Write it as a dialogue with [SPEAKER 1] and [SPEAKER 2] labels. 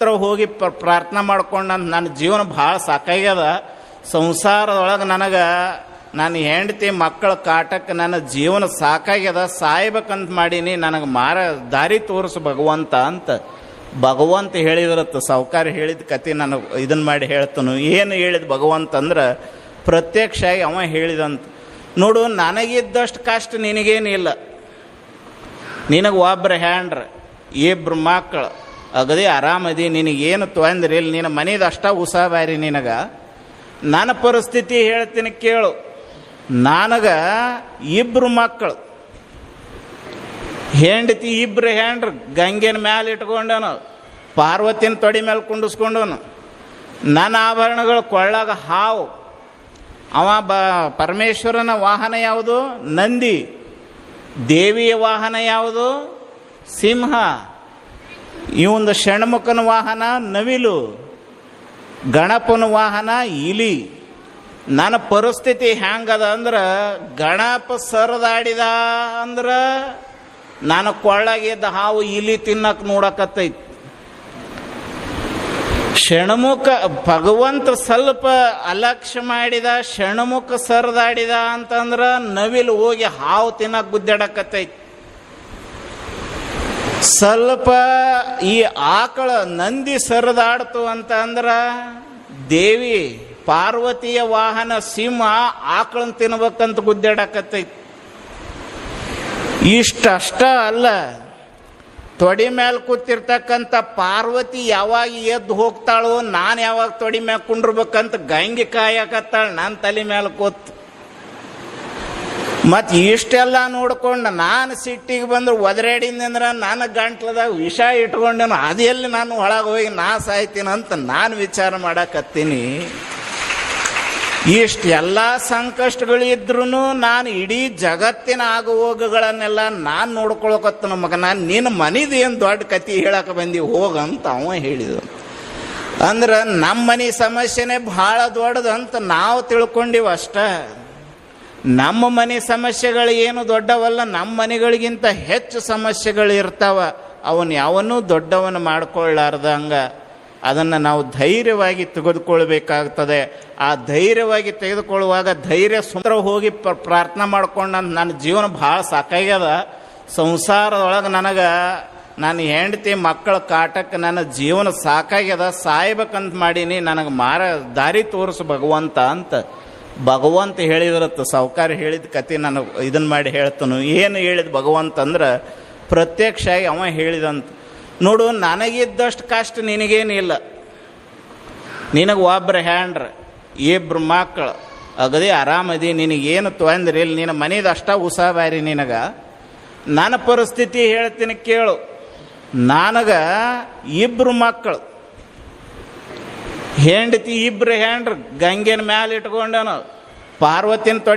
[SPEAKER 1] ಹತ್ರ ಹೋಗಿ ಪ್ರಾರ್ಥನೆ ಮಾಡ್ಕೊಂಡು ನನ್ನ ಜೀವನ ಭಾಳ ಸಾಕಾಗ್ಯದ. ಸಂಸಾರದೊಳಗೆ ನನ್ನ ಹೆಂಡತಿ ಮಕ್ಕಳ ಕಾಟಕ್ಕೆ ನನ್ನ ಜೀವನ ಸಾಕಾಗ್ಯದ, ಸಾಯ್ಬೇಕಂತ ಮಾಡೀನಿ, ನನಗೆ ದಾರಿ ತೋರಿಸು ಭಗವಂತ ಅಂತ ಭಗವಂತ ಹೇಳಿದ್ರತ್ತು. ಸಾವುಕಾರ ಹೇಳಿದ ಕತೆ ನಾನು ಇದನ್ನು ಮಾಡಿ ಹೇಳ್ತಾನು. ಏನು ಹೇಳಿದ ಭಗವಂತ ಅಂದ್ರೆ ಪ್ರತ್ಯಕ್ಷ ಆಗಿ ಅವ ಹೇಳಿದಂತ. ನೋಡು, ನನಗಿದ್ದಷ್ಟು ಕಷ್ಟ ನಿನಗೇನಿಲ್ಲ. ನಿನಗೆ ಒಬ್ಬರು ಹ್ಯಾಂಡ್ರ, ಇಬ್ಬರು ಮಕ್ಕಳು, ಅಗದಿ ಆರಾಮದಿ, ನಿನಗೇನು ತೊಂದ್ರೆ ಇಲ್ಲ, ನಿನ್ನ ಮನೇದು ಅಷ್ಟ ಉಸಾಬಾರಿ ನಿನಗೆ. ನನ್ನ ಪರಿಸ್ಥಿತಿ ಹೇಳ್ತೀನಿ ಕೇಳು. ನನಗೆ ಇಬ್ಬರು ಮಕ್ಕಳು, ಹೆಂಡತಿ ಇಬ್ಬರು ಹ್ಯಾಂಡ್ರು, ಗಂಗೆನ ಮ್ಯಾಲೆ ಇಟ್ಕೊಂಡನು, ಪಾರ್ವತಿನ ತೊಡಿ ಮೇಲೆ ಕುಂಡಿಸ್ಕೊಂಡವನು. ನನ್ನ ಆಭರಣಗಳು ಕೊಳ್ಳಾಗ ಹಾವು. ಅವ ಪರಮೇಶ್ವರನ ವಾಹನ ಯಾವುದು? ನಂದಿ. ದೇವಿಯ ವಾಹನ ಯಾವುದು? ಸಿಂಹ. ಇವಂದು ಷಣ್ಮುಖನ ವಾಹನ ನವಿಲು. ಗಣಪನ ವಾಹನ ಇಲಿ. ನನ್ನ ಪರಿಸ್ಥಿತಿ ಹೆಂಗದ ಅಂದ್ರೆ, ಗಣಪ ಸರದಾಡಿದ ಅಂದ್ರೆ ನಾನು ಕೊಳ್ಳಾಗಿದ್ದ ಹಾವು ಇಲಿ ತಿನ್ನಕ್ಕೆ ನೋಡಕತ್ತೈತಿ. ಷಣ್ಮುಖ ಭಗವಂತ ಸ್ವಲ್ಪ ಅಲಕ್ಷ್ಯ ಮಾಡಿದ, ಷಣ್ಮುಖ ಸರದಾಡಿದ ಅಂತಂದ್ರೆ ನವಿಲು ಹೋಗಿ ಹಾವು ತಿನ್ನಕ್ಕೆ ಗುದ್ದಾಡಕತ್ತೈತಿ. ಸ್ವಲ್ಪ ಈ ಆಕಳ ನಂದಿ ಸರದಾಡ್ತು ಅಂತ ಅಂದ್ರೆ ದೇವಿ ಪಾರ್ವತಿಯ ವಾಹನ ಸಿಂಹ ಆಕಳನ್ ತಿನ್ಬೇಕಂತ ಗುದ್ದಾಡಕತ್ತೈತಿ. ಇಷ್ಟಷ್ಟ ಅಲ್ಲ, ತೊಡಿ ಮೇಲೆ ಕೂತಿರ್ತಕ್ಕಂಥ ಪಾರ್ವತಿ ಯಾವಾಗ ಎದ್ದು ಹೋಗ್ತಾಳೋ, ನಾನು ಯಾವಾಗ ತೊಡಿ ಮ್ಯಾಲ ಕುಂಡ್ರಬೇಕಂತ ಗಂಗೆ ಕಾಯಕತ್ತಾಳ ನನ್ನ ತಲೆ ಮೇಲೆ ಕೂತು. ಮತ್ತು ಇಷ್ಟೆಲ್ಲ ನೋಡ್ಕೊಂಡು ನಾನು ಸಿಟ್ಟಿಗೆ ಬಂದ್ರೆ ಒದರಾಡಿಂದ್ರೆ ನನ್ನ ಗಂಟ್ಲದಾಗ ವಿಷ ಇಟ್ಕೊಂಡೇನು, ಅದೆಲ್ಲಿ ನಾನು ಒಳಗೆ ಹೋಗಿ ನಾ ಸಾಯ್ತೀನಂತ ನಾನು ವಿಚಾರ ಮಾಡಕತ್ತೀನಿ. ಇಷ್ಟೆಲ್ಲ ಸಂಕಷ್ಟಗಳಿದ್ರೂ ನಾನು ಇಡೀ ಜಗತ್ತಿನ ಆಗುಹೋಗುಗಳನ್ನೆಲ್ಲ ನಾನು ನೋಡ್ಕೊಳಕತ್ತನ ಮಗನ. ನಿನ್ನ ಮನಿದು ಏನು ದೊಡ್ಡ ಕತೆ ಹೇಳಕ್ಕೆ ಬಂದಿ ಹೋಗಂತ ಅವ ಹೇಳಿದ. ಅಂದ್ರೆ ನಮ್ಮ ಮನೆ ಸಮಸ್ಯೆನೇ ಭಾಳ ದೊಡ್ಡದಂತ ನಾವು ತಿಳ್ಕೊಂಡಿವ ಅಷ್ಟ. ನಮ್ಮ ಮನೆ ಸಮಸ್ಯೆಗಳು ಏನು ದೊಡ್ಡವಲ್ಲ, ನಮ್ಮ ಮನೆಗಳಿಗಿಂತ ಹೆಚ್ಚು ಸಮಸ್ಯೆಗಳು ಇರ್ತಾವ. ಅವನು ಯಾವನ್ನೂ ದೊಡ್ಡವನು ಮಾಡ್ಕೊಳ್ಳಾರ್ದಂಗ ಅದನ್ನು ನಾವು ಧೈರ್ಯವಾಗಿ ತೆಗೆದುಕೊಳ್ಬೇಕಾಗ್ತದೆ. ಆ ಧೈರ್ಯವಾಗಿ ತೆಗೆದುಕೊಳ್ಳುವಾಗ ಧೈರ್ಯ ಸುಂದರ ಹೋಗಿ ಪ್ರಾರ್ಥನೆ ಮಾಡ್ಕೊಂಡು ನನ್ನ ಜೀವನ ಭಾಳ ಸಾಕಾಗ್ಯದ. ಸಂಸಾರದೊಳಗೆ ನನ್ನ ಹೆಂಡತಿ ಮಕ್ಕಳ ಕಾಟಕ್ಕೆ ನನ್ನ ಜೀವನ ಸಾಕಾಗ್ಯದ, ಸಾಯ್ಬೇಕಂತ ಮಾಡೀನಿ, ನನಗೆ ದಾರಿ ತೋರಿಸು ಭಗವಂತ ಅಂತ ಭಗವಂತ ಹೇಳಿದ್ರತ್ತು. ಸಾವುಕಾರ ಹೇಳಿದ ಕತೆ ನಾನು ಇದನ್ನು ಮಾಡಿ ಹೇಳ್ತಾನು. ಏನು ಹೇಳಿದ ಭಗವಂತ ಅಂದ್ರೆ ಪ್ರತ್ಯಕ್ಷ ಆಗಿ ಅವ ಹೇಳಿದಂತ. ನೋಡು, ನನಗಿದ್ದಷ್ಟು ಕಷ್ಟ ನಿನಗೇನಿಲ್ಲ. ನಿನಗೆ ಒಬ್ಬರು ಹ್ಯಾಂಡ್ರ, ಇಬ್ಬರು ಮಕ್ಕಳು, ಅಗದಿ ಆರಾಮದಿ, ನಿನಗೇನು ತೊಂದ್ರೆ ಇಲ್ಲ, ನಿನ್ನ ಮನೇದು ಅಷ್ಟ ಉಸಾಬಾರಿ ನಿನಗೆ. ನನ್ನ ಪರಿಸ್ಥಿತಿ ಹೇಳ್ತೀನಿ ಕೇಳು. ನನಗೆ ಇಬ್ಬರು ಮಕ್ಕಳು, ಹೆಂಡತಿ ಇಬ್ಬರು ಹ್ಯಾಂಡ್ರು, ಗಂಗೆನ ಮ್ಯಾಲೆ ಇಟ್ಕೊಂಡನು, ಪಾರ್ವತಿನ ತೊಡಿ